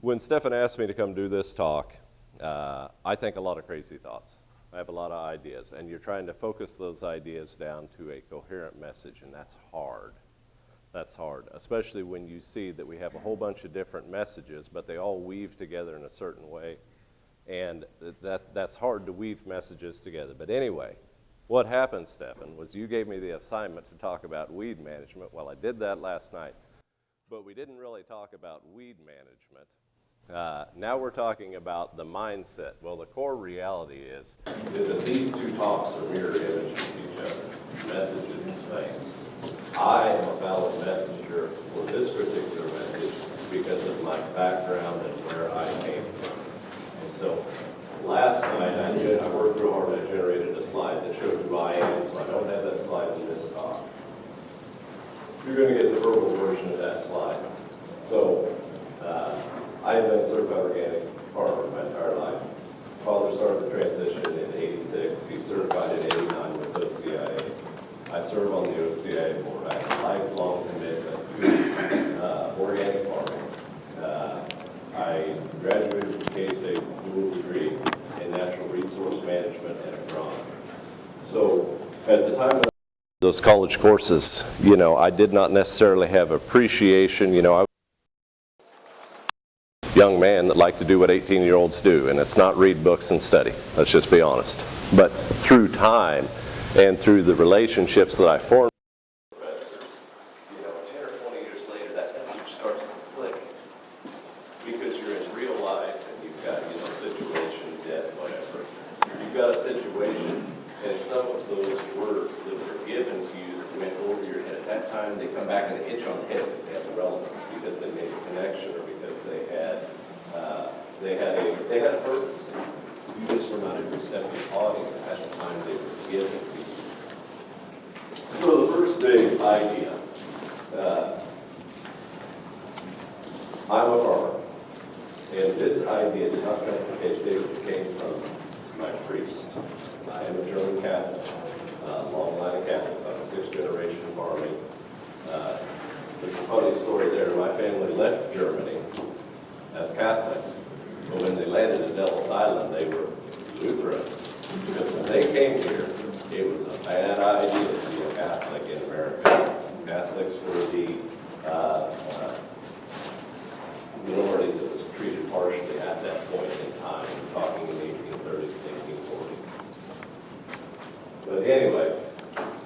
When Stefan asked me to come do this talk, I think a lot of crazy thoughts. I have a lot of ideas, and you're trying to focus those ideas down to a coherent message, and that's hard. That's hard, especially when you see that we have a whole bunch of different messages, but they all weave together in a certain way, and that's hard to weave messages together. But anyway, what happened, Stefan, was you gave me the assignment to talk about weed management. Well, I did that last night, but we didn't really talk about weed management. Now we're talking about the mindset. Well, the core reality is that these two talks are mirror images of each other. Message is the same. I am a valid messenger for this particular message because of my background and where I came from. And so last night I worked real hard. I generated a slide that showed who I am, so I don't have that slide in this talk. You're going to get the verbal version of that slide. So I've been a certified organic farmer my entire life. Father started the transition in '86. He certified in '89 with OCIA. I serve on the OCIA board. I have a lifelong commitment to organic farming. I graduated from K-State dual degree in natural resource management and agronomy. So at the time of those college courses, I did not necessarily have appreciation. I was a young man that liked to do what 18-year-olds do, and it's not read books and study. Let's just be honest. But through time and through the relationships that I formed with professors, 10 or 20 years later, that message starts to click because you're in real life and you've got, situation, death, whatever. You've got a situation, and some of those words that were given to you that went over your head at that time, they come back and they hit you on the head because they have the relevance, because they made a connection, or because they had a purpose. You just were not a receptive audience at the time they were given to you. So the first big idea, I'm a farmer, and this idea did not come from K-State, it came from my priest. I am a German Catholic, long line of Catholics. I'm a sixth generation farming. There's a funny story there. My family left Germany as Catholics, but when they landed at Devil's Island, they were Lutherans. Because when they came here, it was a bad idea to be a Catholic in America. Catholics were the minority that was treated partially at that point in time. We're talking in the 1830s, 1840s. But anyway,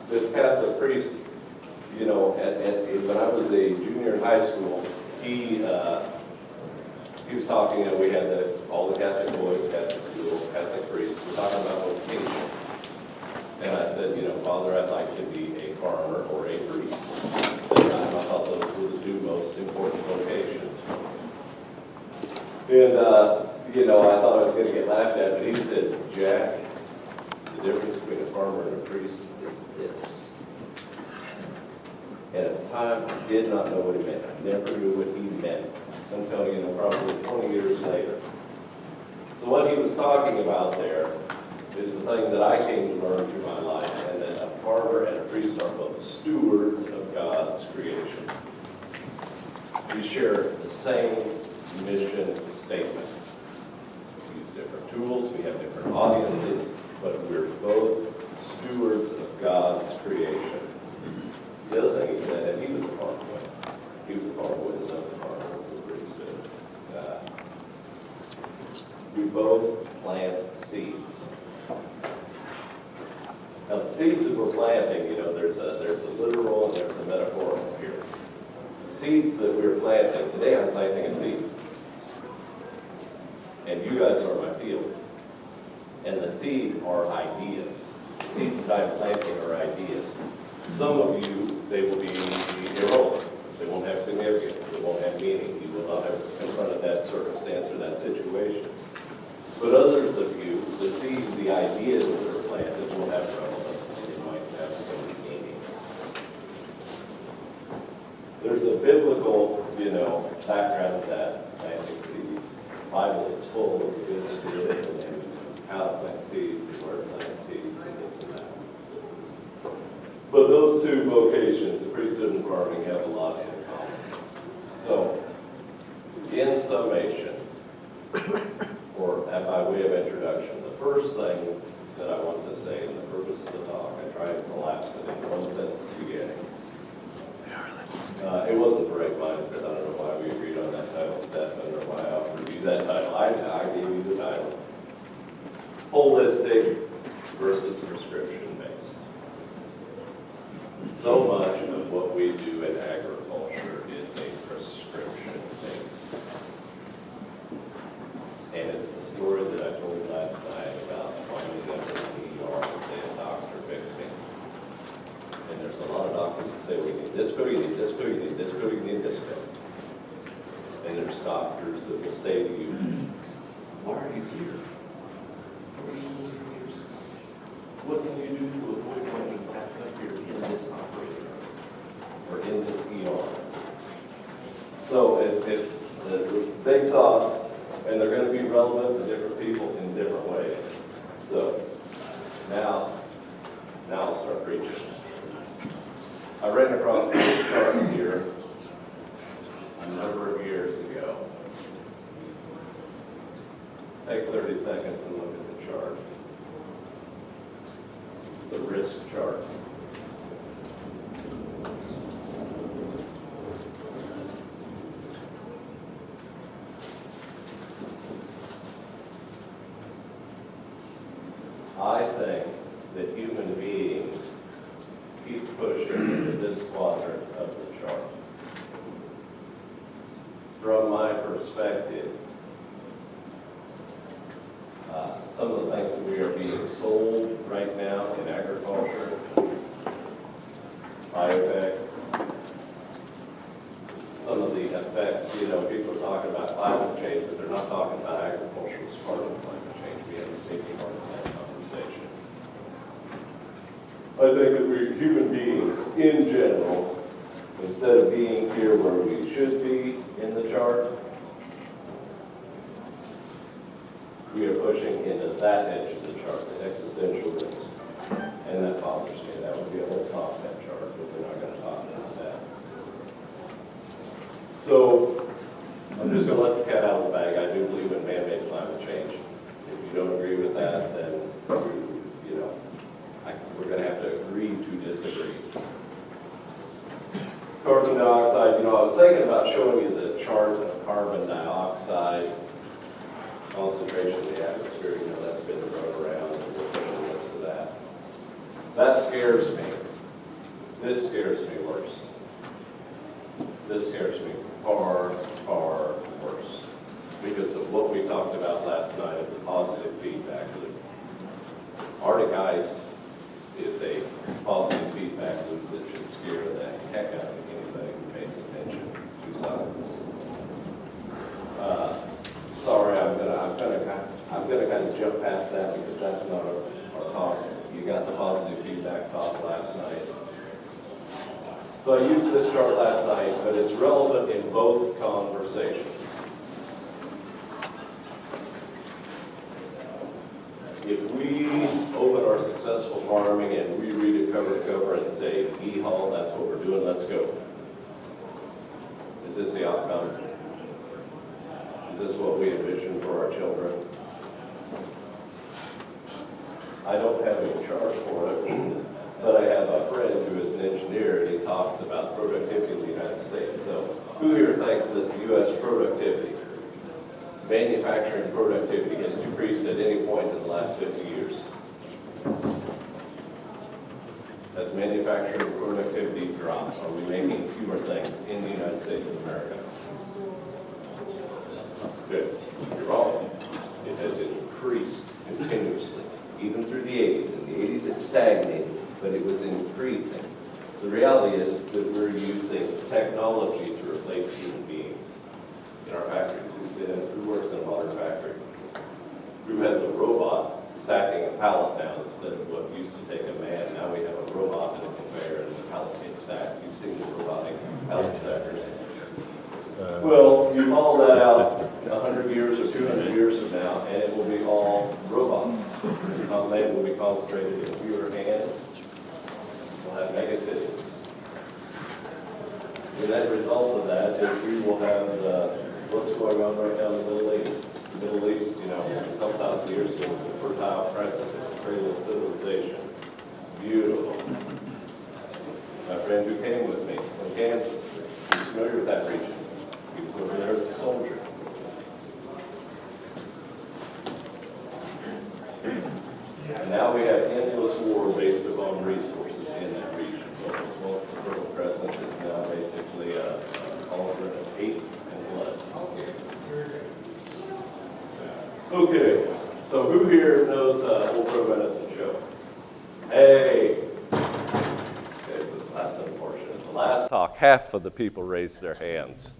this Catholic priest, when I was a junior in high school, he was talking, and we had all the Catholic boys, Catholic school, Catholic priests, were talking about vocations. And I said, Father, I'd like to be a farmer or a priest. At the time, I thought those were the two most important vocations. And, I thought I was going to get laughed at, but he said, Jack, the difference between a farmer and a priest is this. And at the time, I did not know what he meant. I never knew what he meant until, probably 20 years later. So what he was talking about there is the thing that I came to learn through my life, and that a farmer and a priest are both stewards of God's creation. We share the same mission statement. We use different tools, we have different audiences, but we're both stewards of God's creation. The other thing he said, and he was a farmer boy. He was a farmer boy, his other farmer was a priest. We both plant seeds. Now, the seeds that we're planting, there's a literal and there's a metaphorical here. The seeds that we're planting, today I'm planting a seed. And you guys are my field. And the seed are ideas. The seeds that I'm planting are ideas. Some of you, they will be irrelevant. They won't have significance. They won't have meaning. You will not have confronted that circumstance or that situation. But others of you, the seeds, the ideas that are planted will have relevance, and they might have some meaning. There's a biblical, background to that, planting seeds. The Bible is full of the good spirit and how to plant seeds and where to plant seeds and this and that. But those two vocations, the priesthood and farming, have a lot in common. So, in summation, by way of introduction, the first thing that I want to say, and the purpose of the talk, I tried to collapse it in one sentence at the beginning. It wasn't the right mindset. I don't know why we agreed on that title, Stefan, or why I offered you that title. I gave you the title. Holistic versus prescription-based. So much of what we do in agriculture is a prescription-based. And it's the story that I told last night about finding them in the ER and saying, "Doctor, fix me." And there's a lot of doctors that say, "We need this pill, you need this pill, you need this pill, you need this pill." And there's doctors that will say to you, "Why are you here? 3 years ago. What can you do to avoid running back up here in this operating room or in this ER?" So it's big thoughts, and they're going to be relevant to different people in different ways. So now I'll start preaching. I ran across this chart here a number of years ago. Take 30 seconds and look at the chart. It's a risk chart. I think that human beings keep pushing into this quadrant of the chart. From my perspective, some of the things that we are being sold right now in agriculture, biotech, some of the effects, people are talking about climate change, but they're not talking about agriculture as part of climate change. We have to take part of that conversation. I think that we human beings, in general, instead of being here where we should be in the chart, we are pushing into that edge of the chart, the existential risk. And that bothers me. That would be a whole content chart, but we're not going to talk about that. So I'm just going to let the cat out of the bag. I do believe in man-made climate change. If you don't agree with that, then we're going to have to agree to disagree. Carbon dioxide, I was thinking about showing you the chart of carbon dioxide concentration in the atmosphere. That's been thrown around, and we're pushing this to that. That scares me. This scares me worse. This scares me far, far worse because of what we talked about last night of the positive feedback loop. Arctic ice is a positive feedback loop that should scare the heck out of anybody who pays attention to science. Sorry, I'm gonna kind of jump past that because that's not our talk. You got the positive feedback talk last night. So I used this chart last night, but it's relevant in both conversations. If we open our successful farming and we read it cover to cover and say, "Yeehaw, that's what we're doing, let's go." Is this the outcome? Is this what we envision for our children? I don't have any chart for it, but I have a friend who is an engineer, and he talks about productivity in the United States. So who here thinks that the U.S. productivity, manufacturing productivity, has decreased at any point in the last 50 years? Has manufacturing productivity dropped? Are we making fewer things in the United States of America? Good. You're wrong. It has increased continuously, even through the 80s. In the 80s, it stagnated, but it was increasing. The reality is that we're using technology to replace human beings in our factories. Who works in a modern factory? Who has a robot stacking a pallet now instead of what used to take a man? Now we have a robot and a conveyor, and the pallets get stacked. You've seen the robotic pallet stackers. Well, you follow that out 100 years or 200 years from now, and it will be all robots. Labor will be concentrated in fewer hands. We'll have mega cities. The net result of that is we will have what's going on right now in the Middle East. The Middle East, a couple thousand years ago was the Fertile Crescent, it's cradle of civilization. Beautiful. My friend who came with me from Kansas, he's familiar with that region. He was over there as a soldier. And now we have endless war based upon resources in that region. As well as the Fertile Crescent is now basically a cauldron of hate and blood. Okay, so who here knows Old Crow Medicine Show? Hey! Okay, so that's unfortunate. The last talk, half of the people raised their hands.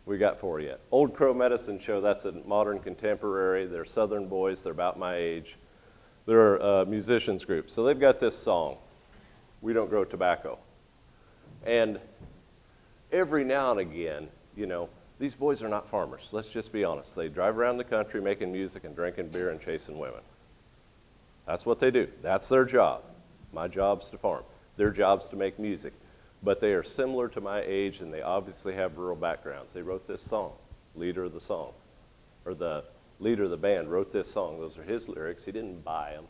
We got 4 yet. Old Crow Medicine Show, that's a modern contemporary. They're Southern boys, they're about my age. They're a musicians group. So they've got this song, We Don't Grow Tobacco. And every now and again, these boys are not farmers. Let's just be honest. They drive around the country making music and drinking beer and chasing women. That's what they do. That's their job. My job's to farm. Their job's to make music. But they are similar to my age, and they obviously have rural backgrounds. They wrote this song, leader of the song, or the leader of the band wrote this song. Those are his lyrics. He didn't buy them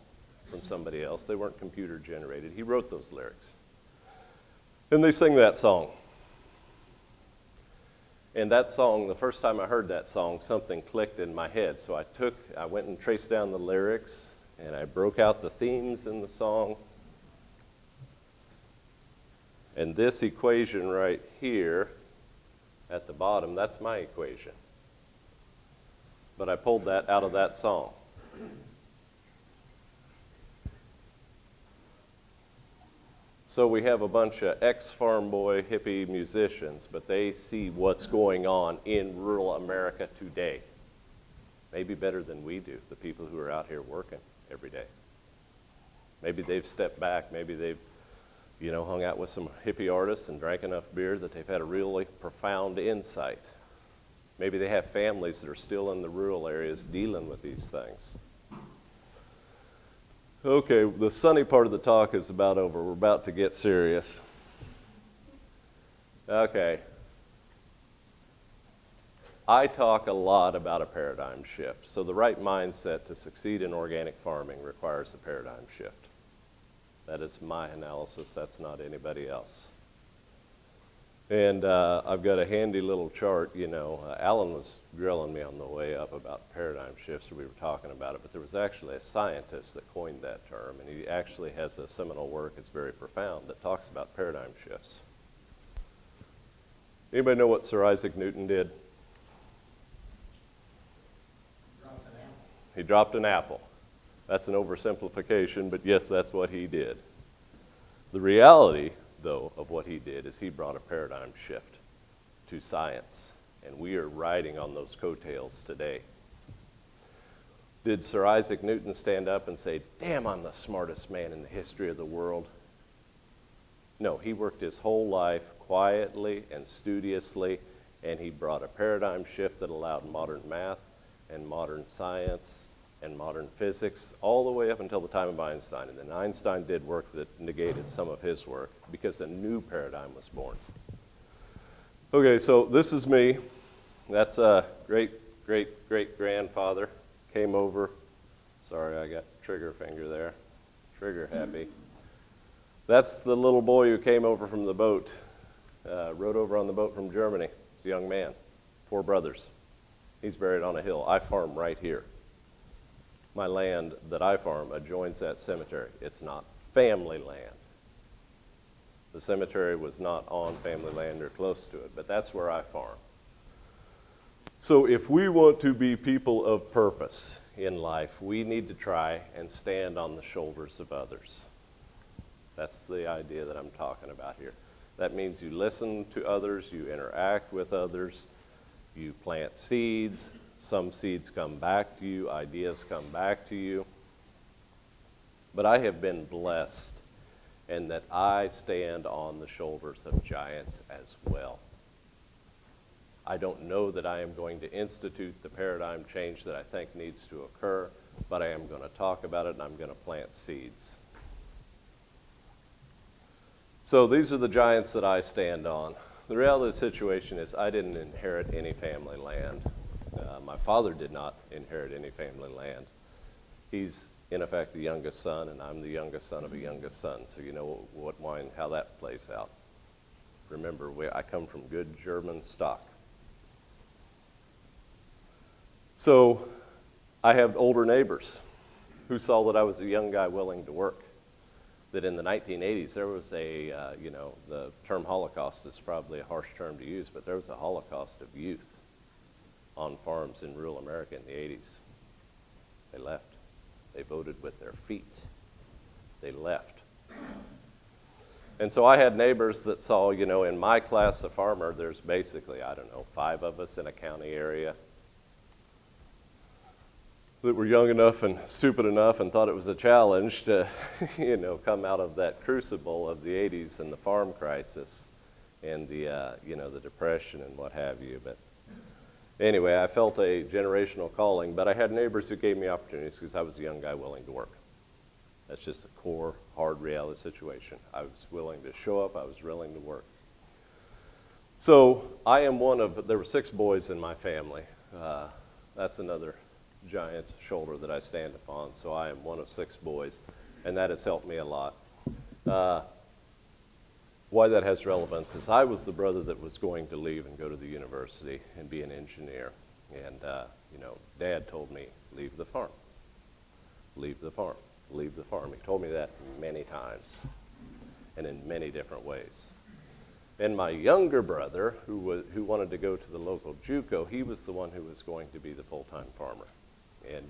from somebody else. They weren't computer generated. He wrote those lyrics. And they sing that song. And that song, the first time I heard that song, something clicked in my head. So I went and traced down the lyrics, and I broke out the themes in the song. And this equation right here at the bottom, that's my equation. But I pulled that out of that song. So we have a bunch of ex-farm boy hippie musicians, but they see what's going on in rural America today. Maybe better than we do, the people who are out here working every day. Maybe they've stepped back, maybe they've hung out with some hippie artists and drank enough beer that they've had a really profound insight. Maybe they have families that are still in the rural areas dealing with these things. Okay, the sunny part of the talk is about over. We're about to get serious. Okay. I talk a lot about a paradigm shift. So the right mindset to succeed in organic farming requires a paradigm shift. That is my analysis. That's not anybody else. And I've got a handy little chart. Alan was grilling me on the way up about paradigm shifts. We were talking about it, but there was actually a scientist that coined that term, and he actually has a seminal work. It's very profound that talks about paradigm shifts. Anybody know what Sir Isaac Newton did? He dropped an apple. That's an oversimplification, but yes, that's what he did. The reality, though, of what he did is he brought a paradigm shift to science, and we are riding on those coattails today. Did Sir Isaac Newton stand up and say, "Damn, I'm the smartest man in the history of the world"? No, he worked his whole life quietly and studiously, and he brought a paradigm shift that allowed modern math and modern science and modern physics all the way up until the time of Einstein. And then Einstein did work that negated some of his work because a new paradigm was born. Okay, so this is me. That's a great-great-great-grandfather. Came over. Sorry, I got trigger finger there. Trigger happy. That's the little boy who came over from the boat, rode over on the boat from Germany. He's a young man, 4 brothers. He's buried on a hill. I farm right here. My land that I farm adjoins that cemetery. It's not family land. The cemetery was not on family land or close to it, but that's where I farm. So if we want to be people of purpose in life, we need to try and stand on the shoulders of others. That's the idea that I'm talking about here. That means you listen to others, you interact with others, you plant seeds. Some seeds come back to you, ideas come back to you. But I have been blessed in that I stand on the shoulders of giants as well. I don't know that I am going to institute the paradigm change that I think needs to occur, but I am going to talk about it and I'm going to plant seeds. So these are the giants that I stand on. The reality of the situation is I didn't inherit any family land. My father did not inherit any family land. He's, in effect, the youngest son, and I'm the youngest son of a youngest son. So you know how that plays out. Remember, I come from good German stock. So I have older neighbors who saw that I was a young guy willing to work. That in the 1980s, there was the term Holocaust is probably a harsh term to use, but there was a Holocaust of youth on farms in rural America in the 80s. They left. They voted with their feet. They left. And so I had neighbors that saw, in my class of farmer, there's basically, 5 of us in a county area that were young enough and stupid enough and thought it was a challenge to, come out of that crucible of the 80s and the farm crisis and the Depression and what have you. But anyway, I felt a generational calling, but I had neighbors who gave me opportunities because I was a young guy willing to work. That's just a core, hard reality situation. I was willing to show up. I was willing to work. So I am there were 6 boys in my family. That's another giant shoulder that I stand upon. So I am one of 6 boys, and that has helped me a lot. Why that has relevance is I was the brother that was going to leave and go to the university and be an engineer. And, Dad told me, leave the farm, leave the farm, leave the farm. He told me that many times and in many different ways. And my younger brother, who wanted to go to the local JUCO, he was the one who was going to be the full-time farmer. And,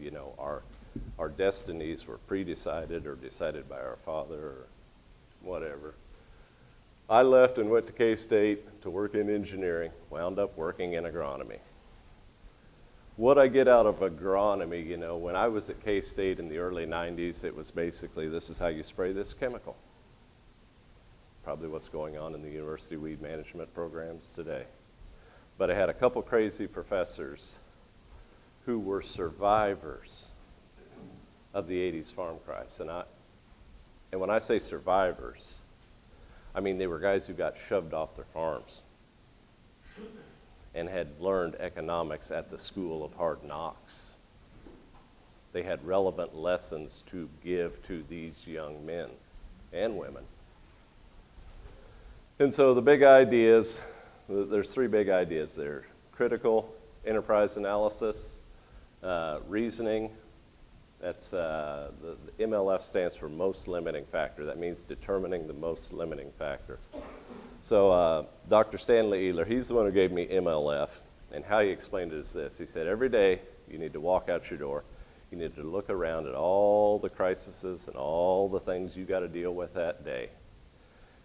our destinies were pre-decided or decided by our father or whatever. I left and went to K-State to work in engineering, wound up working in agronomy. What I get out of agronomy, when I was at K-State in the early 90s, it was basically, this is how you spray this chemical. Probably what's going on in the university weed management programs today. But I had a couple crazy professors who were survivors of the 80s farm crisis. And when I say survivors, I mean they were guys who got shoved off their farms and had learned economics at the School of Hard Knocks. They had relevant lessons to give to these young men and women. And so the big ideas, there's 3 big ideas there: critical enterprise analysis, reasoning. That's the MLF stands for most limiting factor. That means determining the most limiting factor. So Dr. Stanley Ehler, he's the one who gave me MLF, and how he explained it is this. He said, every day you need to walk out your door. You need to look around at all the crises and all the things you got to deal with that day.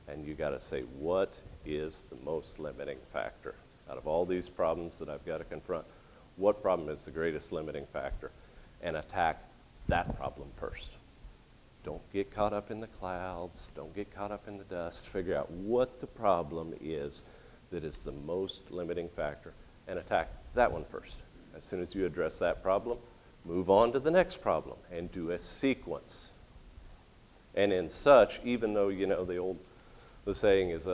And you got to say, what is the most limiting factor? Out of all these problems that I've got to confront, what problem is the greatest limiting factor? And attack that problem first. Don't get caught up in the clouds. Don't get caught up in the dust. Figure out what the problem is that is the most limiting factor and attack that one first. As soon as you address that problem, move on to the next problem and do a sequence. And in such, even though, the saying is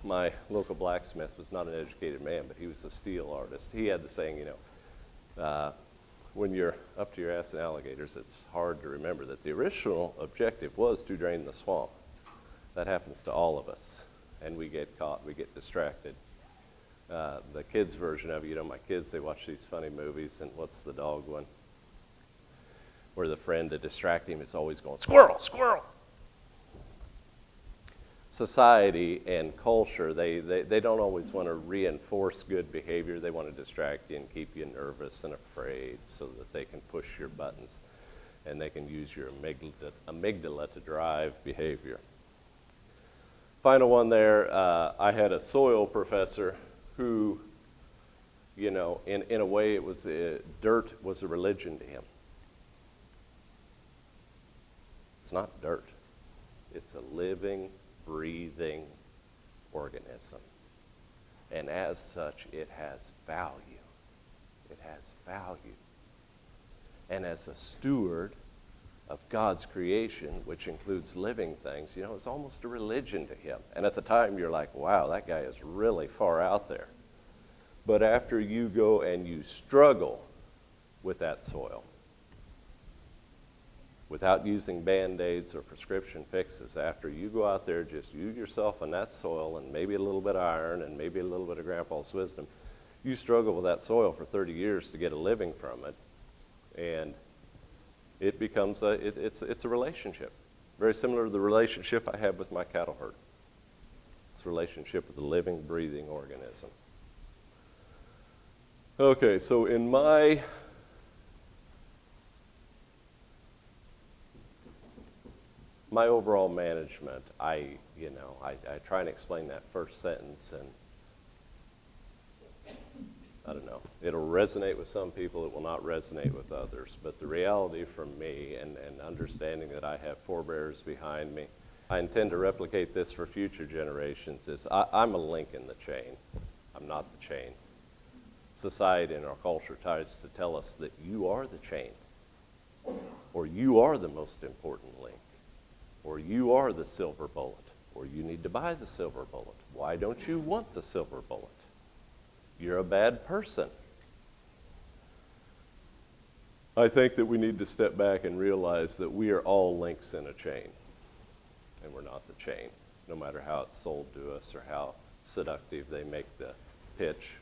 my local blacksmith was not an educated man, but he was a steel artist. He had the saying, when you're up to your ass in alligators, it's hard to remember that the original objective was to drain the swamp. That happens to all of us, and we get caught, we get distracted. The kids' version of it, my kids, they watch these funny movies, and what's the dog one? Where the friend, to distract him, is always going, squirrel, squirrel. Society and culture, they don't always want to reinforce good behavior. They want to distract you and keep you nervous and afraid so that they can push your buttons and they can use your amygdala to drive behavior. Final one there, I had a soil professor who, in a way, it was dirt was a religion to him. It's not dirt. It's a living, breathing organism. And as such, it has value. It has value. And as a steward of God's creation, which includes living things, it's almost a religion to him. And at the time, you're like, wow, that guy is really far out there. But after you go and you struggle with that soil, without using Band-Aids or prescription fixes, after you go out there, just you yourself and that soil and maybe a little bit of iron and maybe a little bit of Grandpa's wisdom, you struggle with that soil for 30 years to get a living from it, and it becomes it's a relationship. Very similar to the relationship I have with my cattle herd. It's a relationship with a living, breathing organism. Okay, so in my overall management, I try and explain that first sentence, and I don't know, it'll resonate with some people, it will not resonate with others. But the reality from me, and understanding that I have forebears behind me, I intend to replicate this for future generations, is I'm a link in the chain. I'm not the chain. Society and our culture tries to tell us that you are the chain, or you are the most important link, or you are the silver bullet, or you need to buy the silver bullet. Why don't you want the silver bullet? You're a bad person. I think that we need to step back and realize that we are all links in a chain, and we're not the chain, no matter how it's sold to us or how seductive they make the pitch.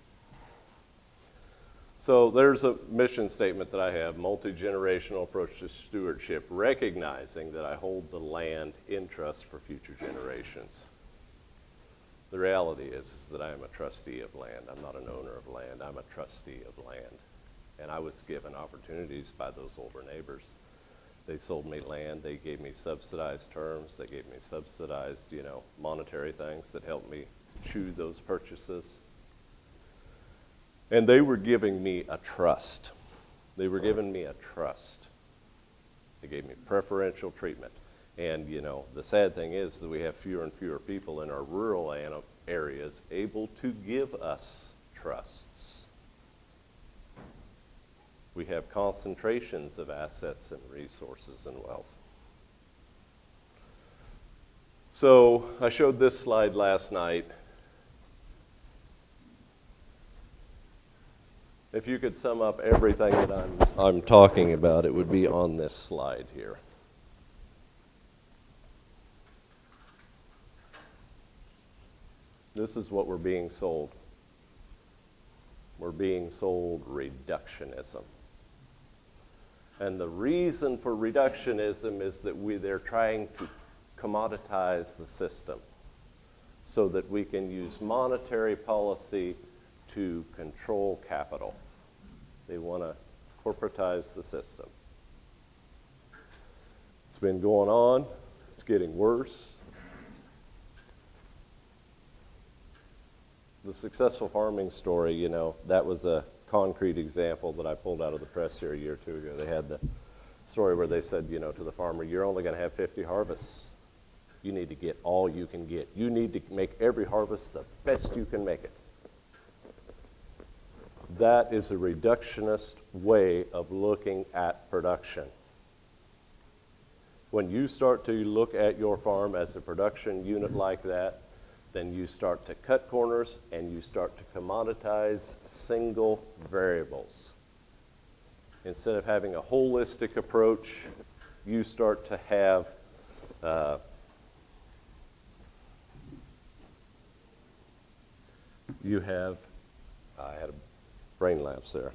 So there's a mission statement that I have, multi-generational approach to stewardship, recognizing that I hold the land in trust for future generations. The reality is that I am a trustee of land. I'm not an owner of land. I'm a trustee of land. And I was given opportunities by those older neighbors. They sold me land. They gave me subsidized terms. They gave me subsidized, monetary things that helped me chew those purchases. And they were giving me a trust. They were giving me a trust. They gave me preferential treatment. And, the sad thing is that we have fewer and fewer people in our rural areas able to give us trusts. We have concentrations of assets and resources and wealth. So I showed this slide last night. If you could sum up everything that I'm talking about, it would be on this slide here. This is what we're being sold. We're being sold reductionism. And the reason for reductionism is that they're trying to commoditize the system so that we can use monetary policy to control capital. They want to corporatize the system. It's been going on. It's getting worse. The successful farming story, that was a concrete example that I pulled out of the press here a year or two ago. They had the story where they said, to the farmer, you're only going to have 50 harvests. You need to get all you can get. You need to make every harvest the best you can make it. That is a reductionist way of looking at production. When you start to look at your farm as a production unit like that, then you start to cut corners and you start to commoditize single variables. Instead of having a holistic approach, you start to have I had a brain lapse there.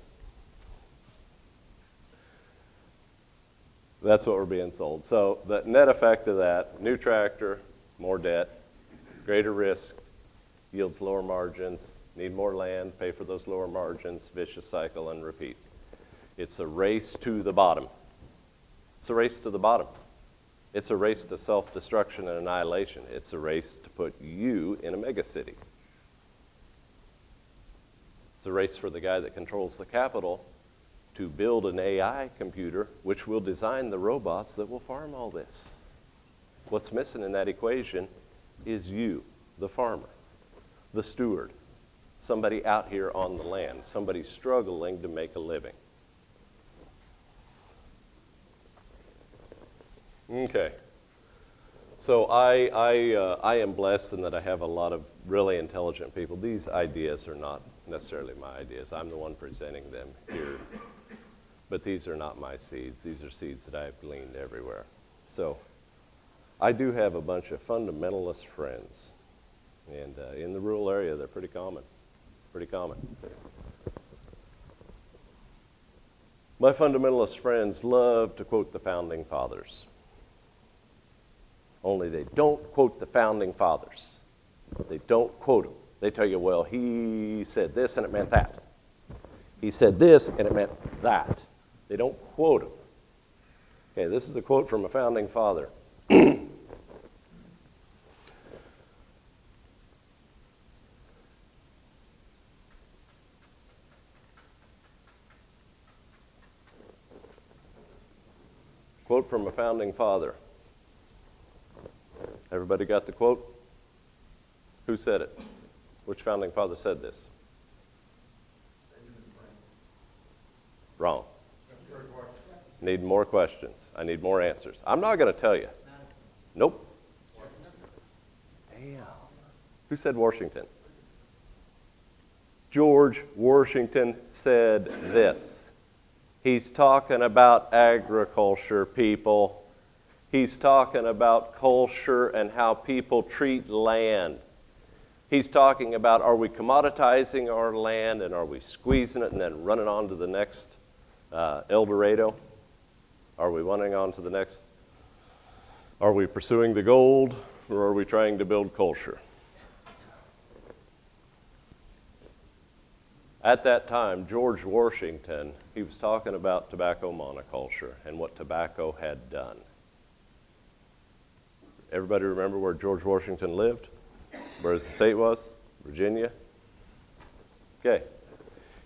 That's what we're being sold. So the net effect of that, new tractor, more debt, greater risk, yields lower margins, need more land, pay for those lower margins, vicious cycle, and repeat. It's a race to the bottom. It's a race to the bottom. It's a race to self-destruction and annihilation. It's a race to put you in a megacity. It's a race for the guy that controls the capital to build an AI computer which will design the robots that will farm all this. What's missing in that equation is you, the farmer, the steward, somebody out here on the land, somebody struggling to make a living. Okay. So I am blessed in that I have a lot of really intelligent people. These ideas are not necessarily my ideas. I'm the one presenting them here. But these are not my seeds. These are seeds that I've gleaned everywhere. So I do have a bunch of fundamentalist friends. And in the rural area, they're pretty common. Pretty common. My fundamentalist friends love to quote the Founding Fathers. Only they don't quote the Founding Fathers. They don't quote them. They tell you, well, he said this and it meant that. He said this and it meant that. They don't quote them. Okay, this is a quote from a Founding Father. Quote from a Founding Father. Everybody got the quote? Who said it? Which Founding Father said this? Wrong. Need more questions. I need more answers. I'm not going to tell you. Nope. Damn. Who said Washington? George Washington said this. He's talking about agriculture, people. He's talking about culture and how people treat land. He's talking about, are we commoditizing our land and are we squeezing it and then running on to the next El Dorado? Are we running on to the next? Are we pursuing the gold or are we trying to build culture? At that time, George Washington, he was talking about tobacco monoculture and what tobacco had done. Everybody remember where George Washington lived? Where his estate was? Virginia? Okay.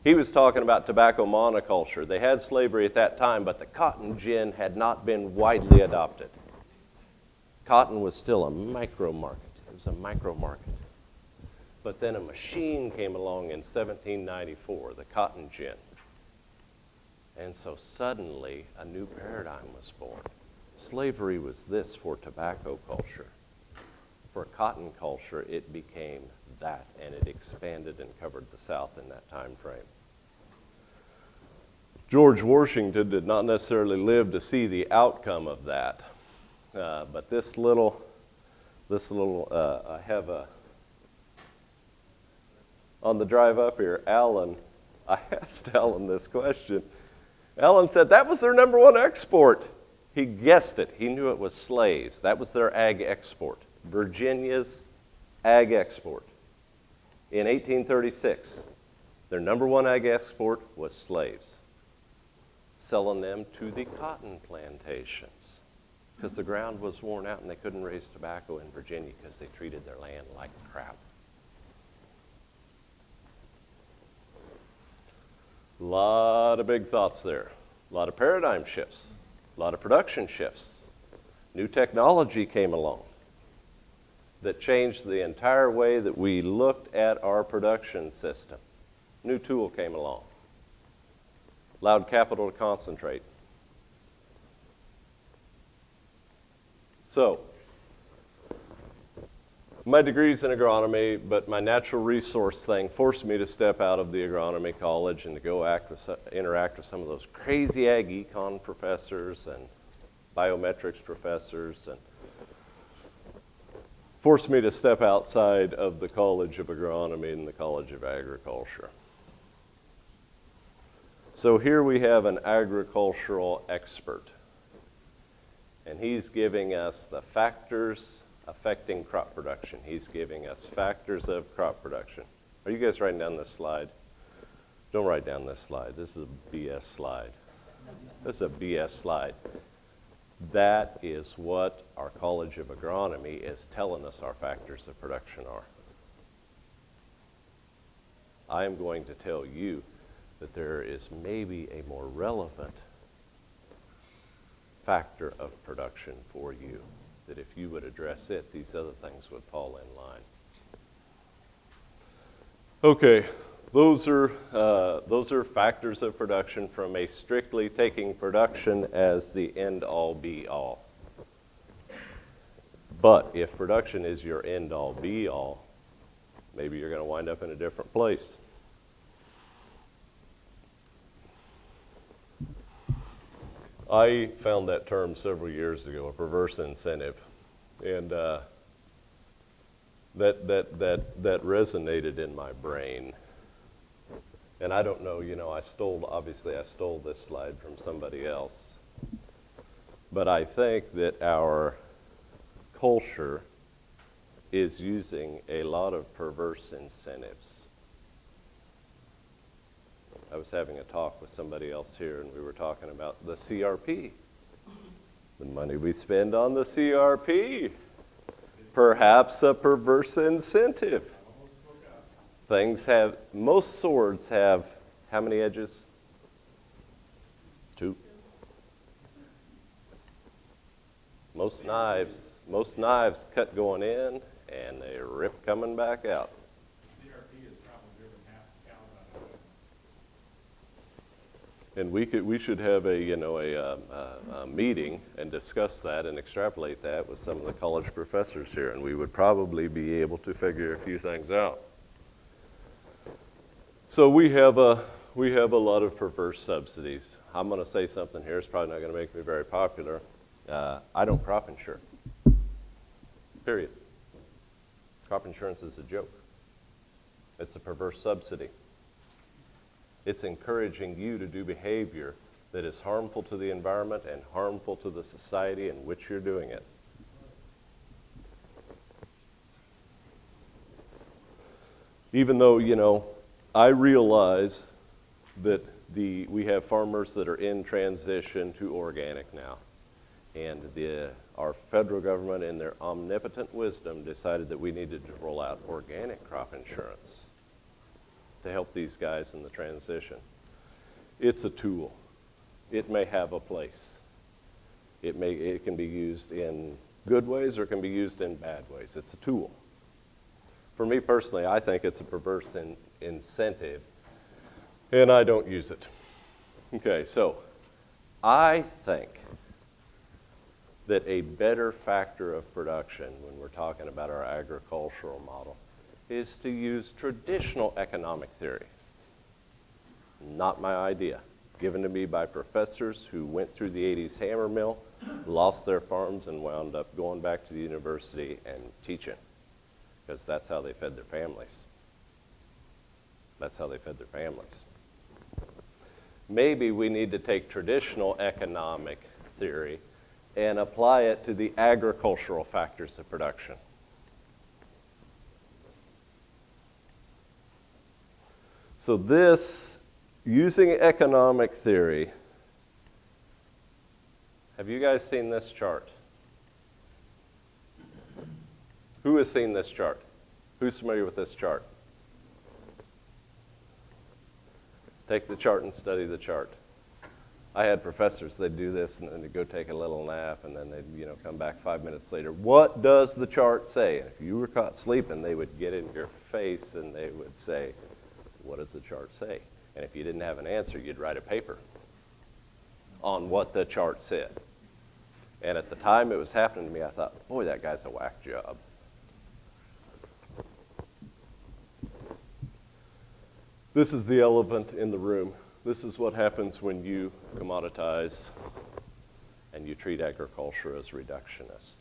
He was talking about tobacco monoculture. They had slavery at that time, but the cotton gin had not been widely adopted. Cotton was still a micro market. It was a micro market. But then a machine came along in 1794, the cotton gin. And so suddenly a new paradigm was born. Slavery was this for tobacco culture. For cotton culture, it became that, and it expanded and covered the South in that time frame. George Washington did not necessarily live to see the outcome of that, but this little, I have a, on the drive up here, Alan, I asked Alan this question. Alan said that was their number one export. He guessed it. He knew it was slaves. That was their ag export. Virginia's ag export. In 1836, their number one ag export was slaves, selling them to the cotton plantations because the ground was worn out and they couldn't raise tobacco in Virginia because they treated their land like crap. A lot of big thoughts there, a lot of paradigm shifts, a lot of production shifts. New technology came along that changed the entire way that we looked at our production system. New tool came along, allowed capital to concentrate. So, my degree's in agronomy, but my natural resource thing forced me to step out of the agronomy college and to go interact with some of those crazy ag econ professors and biometrics professors, and forced me to step outside of the College of Agronomy and the College of Agriculture. So here we have an agricultural expert, and he's giving us the factors affecting crop production. He's giving us factors of crop production. Are you guys writing down this slide? Don't write down this slide. This is a BS slide. This is a BS slide. That is what our College of Agronomy is telling us our factors of production are. I am going to tell you that there is maybe a more relevant factor of production for you, that if you would address it, these other things would fall in line. Okay, those are factors of production from a strictly taking production as the end-all, be-all. But if production is your end-all, be-all, maybe you're going to wind up in a different place. I found that term several years ago, a perverse incentive, and that resonated in my brain. And I don't know, obviously I stole this slide from somebody else, but I think that our culture is using a lot of perverse incentives. I was having a talk with somebody else here, and we were talking about the CRP. The money we spend on the CRP. Perhaps a perverse incentive. Most swords have how many edges? 2. Most knives cut going in, and they rip coming back out. And we should have a meeting and discuss that and extrapolate that with some of the college professors here, and we would probably be able to figure a few things out. So we have a lot of perverse subsidies. I'm going to say something here. It's probably not going to make me very popular. I don't crop insure. Period. Crop insurance is a joke. It's a perverse subsidy. It's encouraging you to do behavior that is harmful to the environment and harmful to the society in which you're doing it. Even though, I realize that we have farmers that are in transition to organic now. And our federal government, in their omnipotent wisdom, decided that we needed to roll out organic crop insurance to help these guys in the transition. It's a tool. It may have a place. It can be used in good ways or it can be used in bad ways. It's a tool. For me personally, I think it's a perverse incentive, and I don't use it. Okay, so I think that a better factor of production when we're talking about our agricultural model is to use traditional economic theory. Not my idea. Given to me by professors who went through the 80s hammer mill, lost their farms, and wound up going back to the university and teaching, because that's how they fed their families. That's how they fed their families. Maybe we need to take traditional economic theory and apply it to the agricultural factors of production. So this, using economic theory, have you guys seen this chart? Who has seen this chart? Who's familiar with this chart? Take the chart and study the chart. I had professors, they'd do this and then they'd go take a little nap and then they'd come back 5 minutes later. What does the chart say? And if you were caught sleeping, they would get in your face and they would say, what does the chart say? And if you didn't have an answer, you'd write a paper on what the chart said. And at the time it was happening to me, I thought, boy, that guy's a whack job. This is the elephant in the room. This is what happens when you commoditize and you treat agriculture as reductionist.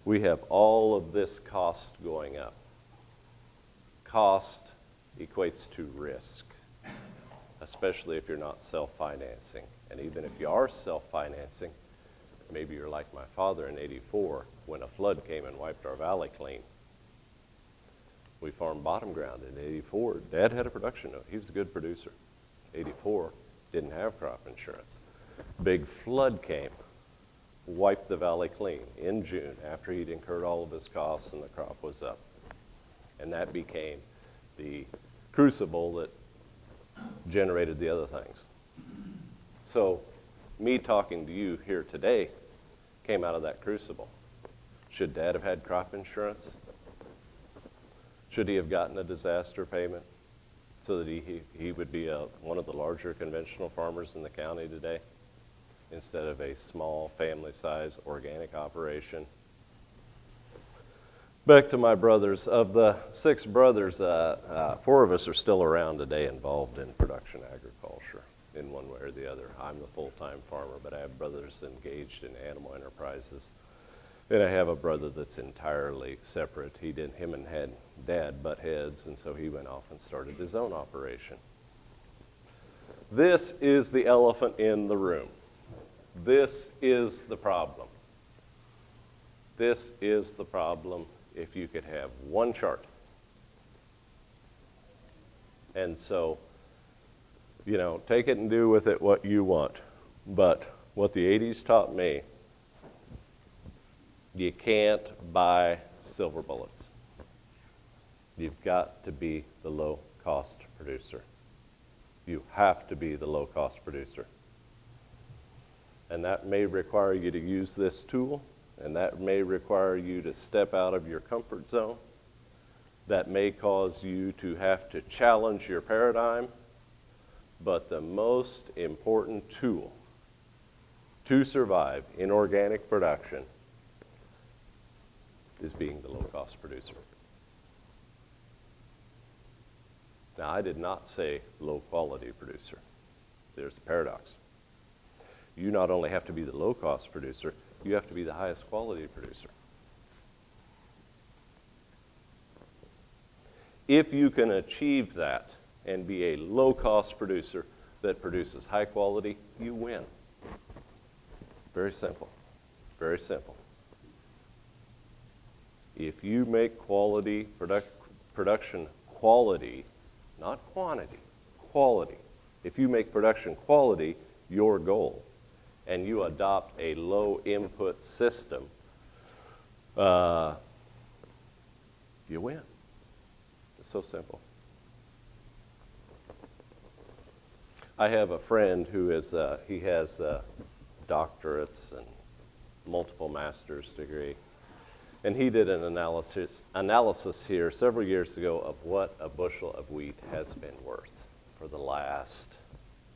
We have all of this cost going up. Cost equates to risk, especially if you're not self-financing. And even if you are self-financing, maybe you're like my father in '84 when a flood came and wiped our valley clean. We farmed bottom ground in '84. Dad had a production note. He was a good producer. '84, didn't have crop insurance. Big flood came, wiped the valley clean in June after he'd incurred all of his costs and the crop was up. And that became the crucible that generated the other things. So me talking to you here today came out of that crucible. Should Dad have had crop insurance? Should he have gotten a disaster payment so that he would be one of the larger conventional farmers in the county today instead of a small family-size organic operation? Back to my brothers. Of the 6 brothers, 4 of us are still around today involved in production agriculture in one way or the other. I'm the full-time farmer, but I have brothers engaged in animal enterprises. And I have a brother that's entirely separate. Him and Dad butt heads, and so he went off and started his own operation. This is the elephant in the room. This is the problem. This is the problem if you could have one chart. And so, take it and do with it what you want. But what the 80s taught me, you can't buy silver bullets. You've got to be the low-cost producer. You have to be the low-cost producer. And that may require you to use this tool, and that may require you to step out of your comfort zone. That may cause you to have to challenge your paradigm. But the most important tool to survive in organic production is being the low-cost producer. Now, I did not say low-quality producer. There's a paradox. You not only have to be the low-cost producer, you have to be the highest quality producer. If you can achieve that and be a low-cost producer that produces high quality, you win. Very simple. Very simple. If you make production quality, not quantity, quality. If you make production quality your goal, and you adopt a low input system, you win. It's so simple. I have a friend who is, he has doctorates and multiple master's degree. And he did an analysis here several years ago of what a bushel of wheat has been worth for the last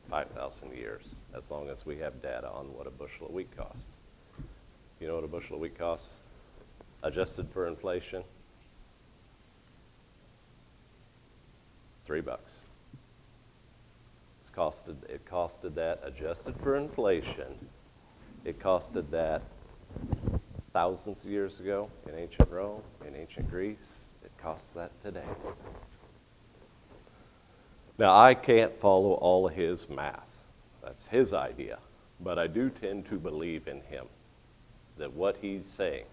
5,000 years, as long as we have data on what a bushel of wheat costs. You know what a bushel of wheat costs, adjusted for inflation? $3. It costed that, adjusted for inflation, it costed that thousands of years ago in ancient Rome, in ancient Greece. It costs that today. Now, I can't follow all of his math. That's his idea. But I do tend to believe in him, that what he's saying.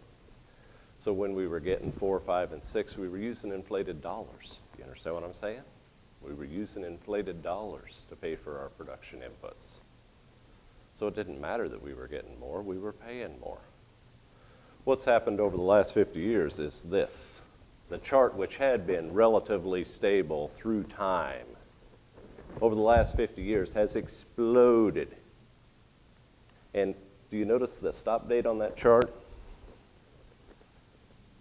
So when we were getting 4, 5, and 6, we were using inflated dollars. You understand what I'm saying? We were using inflated dollars to pay for our production inputs. So it didn't matter that we were getting more, we were paying more. What's happened over the last 50 years is this. The chart, which had been relatively stable through time, over the last 50 years has exploded. And do you notice the stop date on that chart?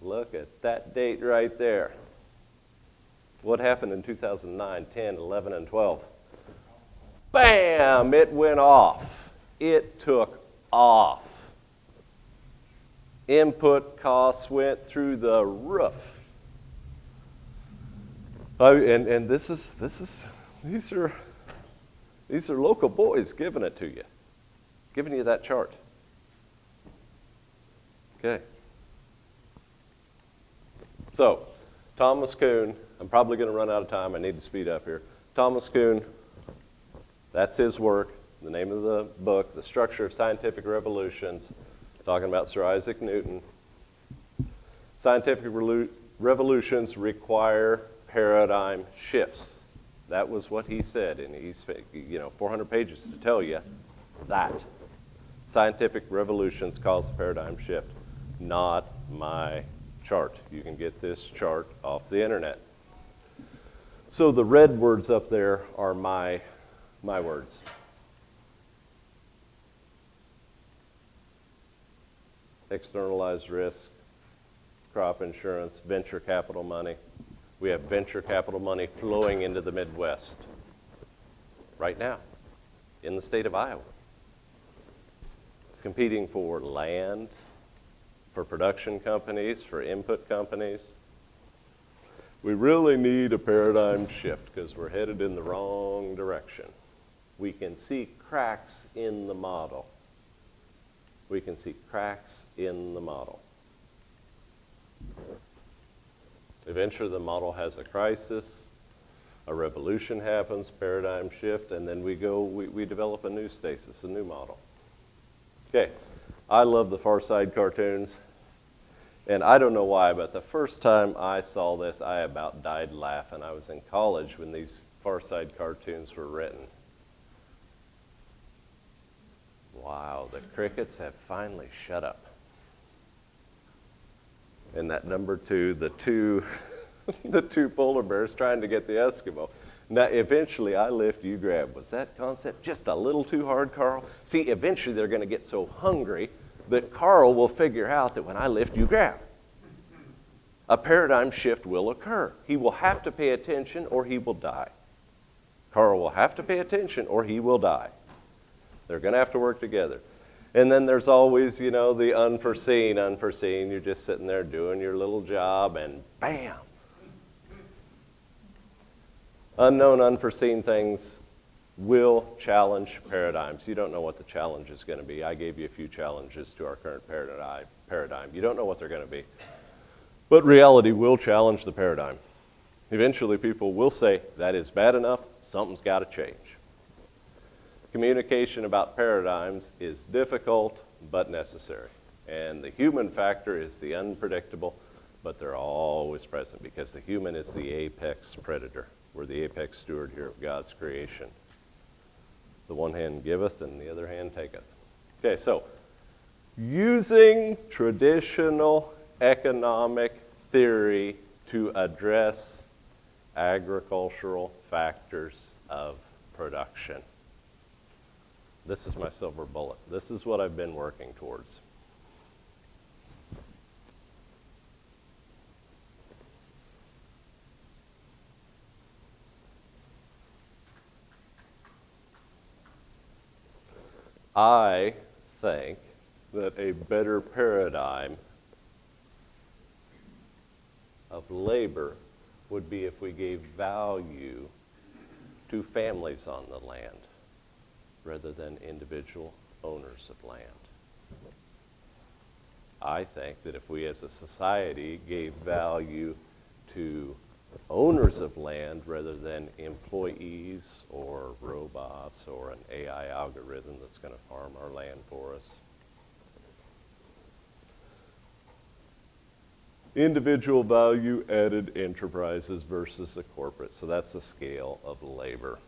Look at that date right there. What happened in 2009, 10, 11, and 12? Bam! It went off. It took off. Input costs went through the roof. And these are local boys giving it to you, giving you that chart. Okay. So, Thomas Kuhn, I'm probably going to run out of time. I need to speed up here. Thomas Kuhn, that's his work. The name of the book, The Structure of Scientific Revolutions, talking about Sir Isaac Newton. Scientific revolutions require paradigm shifts. That was what he said, and he spent 400 pages to tell you that. Scientific revolutions cause a paradigm shift, not my chart. You can get this chart off the internet. So the red words up there are my words. Externalized risk, crop insurance, venture capital money. We have venture capital money flowing into the Midwest right now in the state of Iowa, competing for land, for production companies, for input companies. We really need a paradigm shift because we're headed in the wrong direction. We can see cracks in the model. We can see cracks in the model. Eventually the model has a crisis, a revolution happens, paradigm shift, and then we develop a new stasis, a new model. Okay, I love the Far Side cartoons, and I don't know why, but the first time I saw this, I about died laughing. I was in college when these Far Side cartoons were written. Wow, the crickets have finally shut up. And that number two, the two polar bears trying to get the Eskimo. Now, eventually, I lift, you grab. Was that concept just a little too hard, Carl? See, eventually they're going to get so hungry that Carl will figure out that when I lift, you grab. A paradigm shift will occur. He will have to pay attention or he will die. Carl will have to pay attention or he will die. They're going to have to work together. And then there's always, the unforeseen. You're just sitting there doing your little job and bam. Unknown, unforeseen things will challenge paradigms. You don't know what the challenge is going to be. I gave you a few challenges to our current paradigm. You don't know what they're going to be. But reality will challenge the paradigm. Eventually people will say, that is bad enough, something's got to change. Communication about paradigms is difficult but necessary. And the human factor is the unpredictable, but they're always present because the human is the apex predator. We're the apex steward here of God's creation. The one hand giveth and the other hand taketh. Okay, so using traditional economic theory to address agricultural factors of production. This is my silver bullet. This is what I've been working towards. I think that a better paradigm of labor would be if we gave value to families on the land rather than individual owners of land. I think that if we as a society gave value to owners of land rather than employees or robots or an AI algorithm that's going to farm our land for us. Individual value added enterprises versus the corporate. So that's the scale of labor.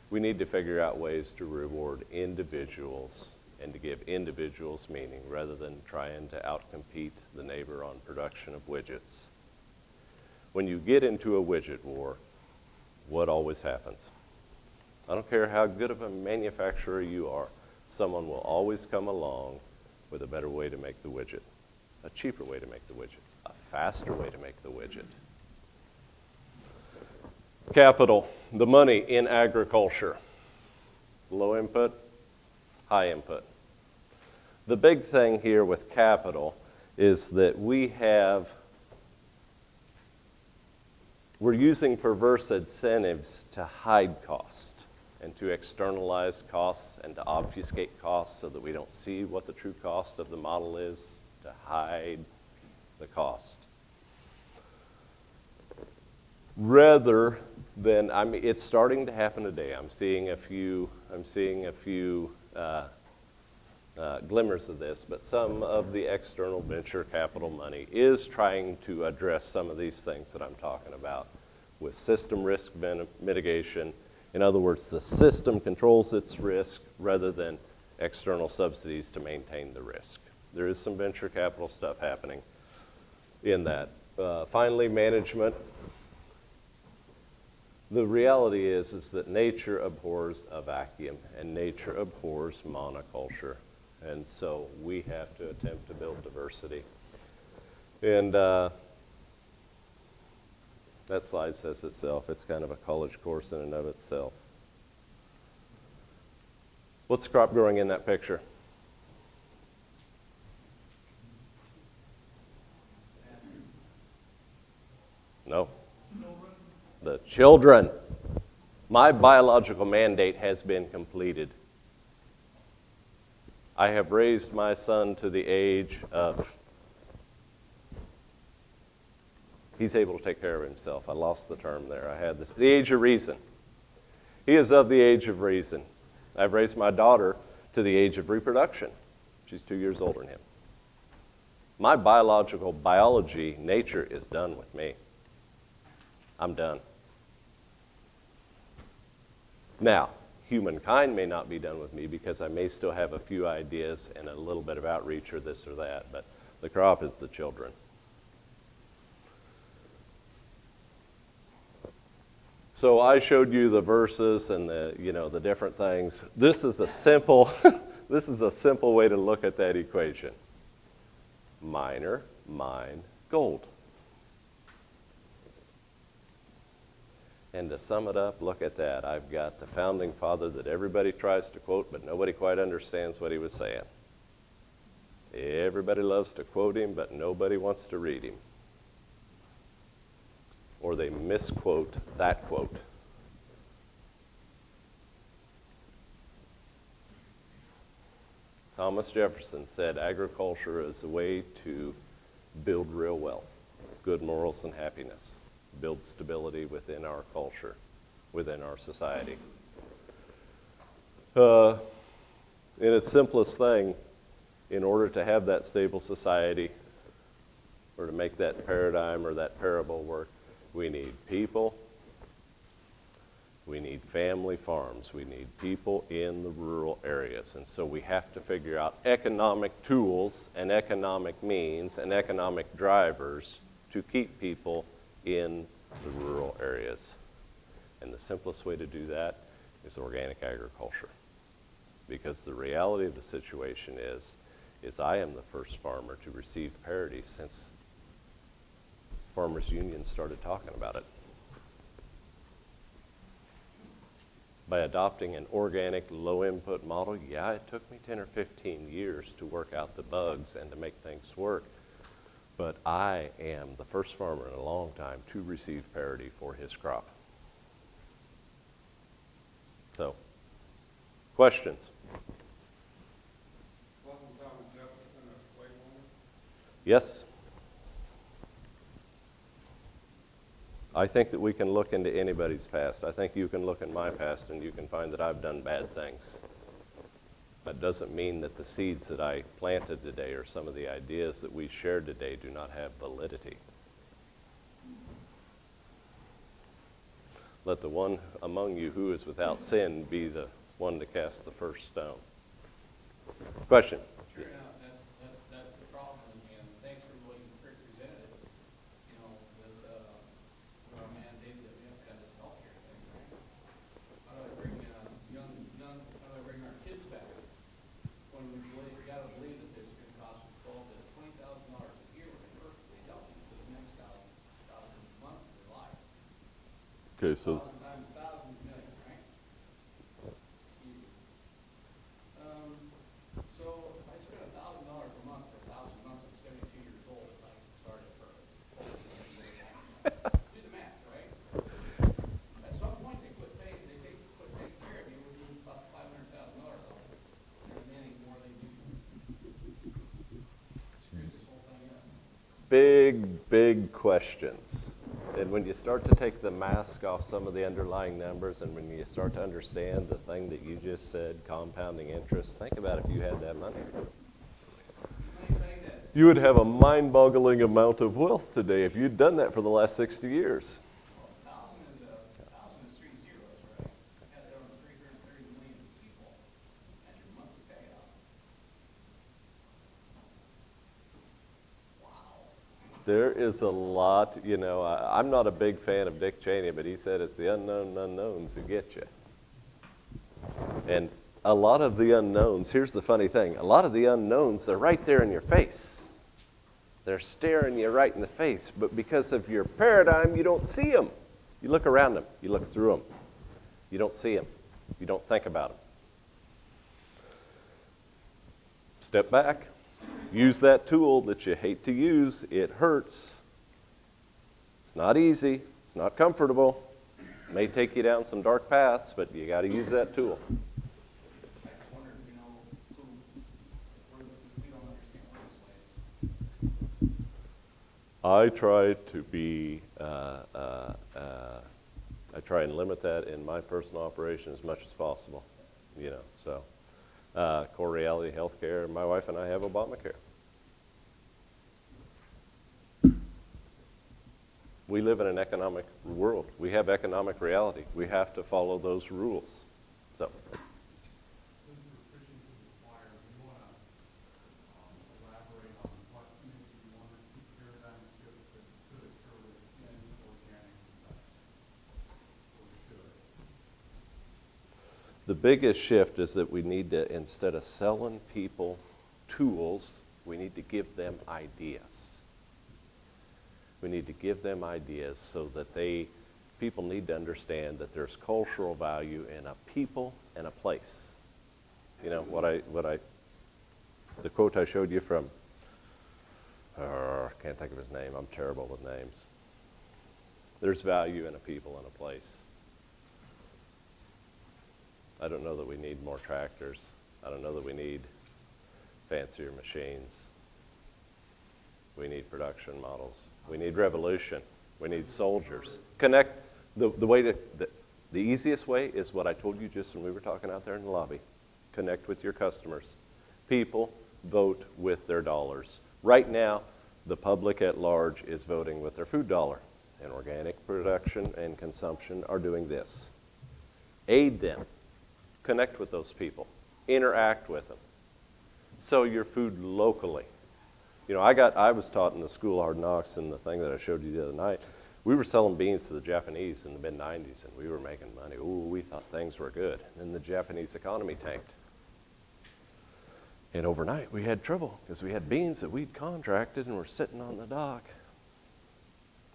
We need to figure out ways to reward individuals and to give individuals meaning rather than trying to outcompete the neighbor on production of widgets. When you get into a widget war, what always happens? I don't care how good of a manufacturer you are, someone will always come along with a better way to make the widget, a cheaper way to make the widget, a faster way to make the widget. Capital, the money in agriculture. Low input, high input. The big thing here with capital is that we're using perverse incentives to hide cost and to externalize costs and to obfuscate costs so that we don't see what the true cost of the model is, to hide the cost. Rather than, it's starting to happen today. I'm seeing a few glimmers of this, but some of the external venture capital money is trying to address some of these things that I'm talking about with system risk mitigation. In other words, the system controls its risk rather than external subsidies to maintain the risk. There is some venture capital stuff happening in that. Finally, management. The reality is that nature abhors a vacuum and nature abhors monoculture. And so we have to attempt to build diversity. And that slide says itself. It's kind of a college course in and of itself. What's the crop growing in that picture? children. My biological mandate has been completed. I have raised my son to the age of, he's able to take care of himself. I lost the term there. I had the age of reason. He is of the age of reason. I've raised my daughter to the age of reproduction. She's 2 years older than him. My biology, nature is done with me. I'm done. Now, humankind may not be done with me because I may still have a few ideas and a little bit of outreach or this or that, but the crop is the children. So I showed you the verses and the different things. This is a simple way to look at that equation. Minor, mine, gold. And to sum it up, look at that. I've got the founding father that everybody tries to quote, but nobody quite understands what he was saying. Everybody loves to quote him, but nobody wants to read him. Or they misquote that quote. Thomas Jefferson said agriculture is a way to build real wealth, good morals and happiness, build stability within our culture, within our society. In its simplest thing, in order to have that stable society, or to make that paradigm or that parable work, we need people, we need family farms, we need people in the rural areas. And so we have to figure out economic tools and economic means and economic drivers to keep people in the rural areas. And the simplest way to do that is organic agriculture. Because the reality of the situation is I am the first farmer to receive parity since farmers' unions started talking about it. By adopting an organic, low-input model, yeah, it took me 10 or 15 years to work out the bugs and to make things work. But I am the first farmer in a long time to receive parity for his crop. So, questions? Wasn't Thomas Jefferson a slave owner? Yes. I think that we can look into anybody's past. I think you can look at my past and you can find that I've done bad things. That doesn't mean that the seeds that I planted today or some of the ideas that we shared today do not have validity. Let the one among you who is without sin be the one to cast the first stone. Question? Sure enough, that's the problem, and thanks for what you presented, with our man David that we have got this healthcare thing, right? How do I bring how do I bring our kids back when we got to believe that this is going to cost us $12,000 to $20,000 a year when they perfectly healthy for the next thousand months of their life. Okay, so 1,000 times 1,000 million, right? So I spent $1,000 a month for 1,000 months at 72 years old if I started perfect. Do the math, right? At some point they quit taking care of you when you about $500,000 and demanding more than you screwed this whole thing up. big questions. And when you start to take the mask off some of the underlying numbers and when you start to understand the thing that you just said, compounding interest, think about if you had that money. You would have a mind-boggling amount of wealth today if you'd done that for the last 60 years. 1,000 is 3 zeros, right? Had it over 330 million people. That's your monthly payout. Wow. There is a lot, I'm not a big fan of Dick Cheney, but he said it's the unknown unknowns who get you. And a lot of the unknowns, here's the funny thing, a lot of the unknowns, they're right there in your face. They're staring you right in the face, but because of your paradigm, you don't see them. You look around them, you look through them. You don't see them. You don't think about them. Step back. Use that tool that you hate to use. It hurts. It's not easy. It's not comfortable. May take you down some dark paths, but you got to use that tool. I just wondered, we don't understand what it's like. I try to be, I try and limit that in my personal operation as much as possible, so. Core reality healthcare, my wife and I have Obamacare. We live in an economic world. We have economic reality. We have to follow those rules. So. Since we're fishing for the fire, we want to elaborate on what makes you want to keep paradigm shifts that could occur in organic or should. The biggest shift is that we need to, instead of selling people tools, we need to give them ideas. We need to give them ideas so that people need to understand that there's cultural value in a people and a place. The quote I showed you from, I can't think of his name, I'm terrible with names. There's value in a people and a place. I don't know that we need more tractors. I don't know that we need fancier machines. We need production models. We need revolution. We need soldiers. Connect. The easiest way is what I told you just when we were talking out there in the lobby. Connect with your customers. People vote with their dollars. Right now, the public at large is voting with their food dollar. And organic production and consumption are doing this. Aid them. Connect with those people. Interact with them. Sell your food locally. I was taught in the School of Hard Knocks, and the thing that I showed you the other night, we were selling beans to the Japanese in the mid-'90s, and we were making money. Ooh, we thought things were good. And the Japanese economy tanked. And overnight, we had trouble because we had beans that we'd contracted and were sitting on the dock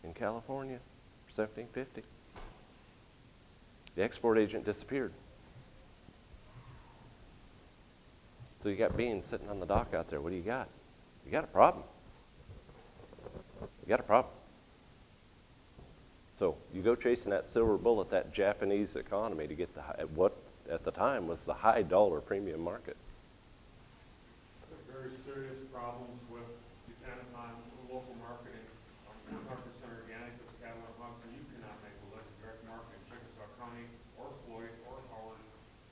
in California for $17.50. The export agent disappeared. So you got beans sitting on the dock out there. What do you got? You got a problem. You got a problem. So you go chasing that silver bullet, that Japanese economy, to get what at the time was the high dollar premium market. Very serious problems with dependent on local marketing. 100% organic with cattle and hogs, and you cannot make a living direct market in Chickasaw County or Floyd or Howard.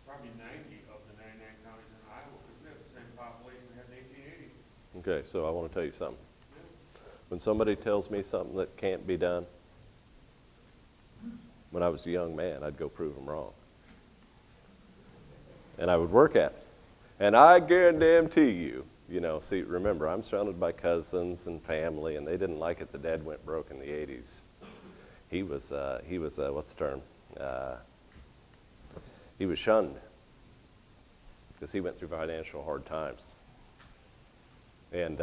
Probably 90 of the 99 counties in Iowa, because we have the same population we had in 1880. Okay, so I want to tell you something. When somebody tells me something that can't be done, when I was a young man, I'd go prove them wrong. And I would work at it. And I guarantee you, see, remember, I'm surrounded by cousins and family, and they didn't like it. The dad went broke in the 80s. He was what's the term? He was shunned because he went through financial hard times. And,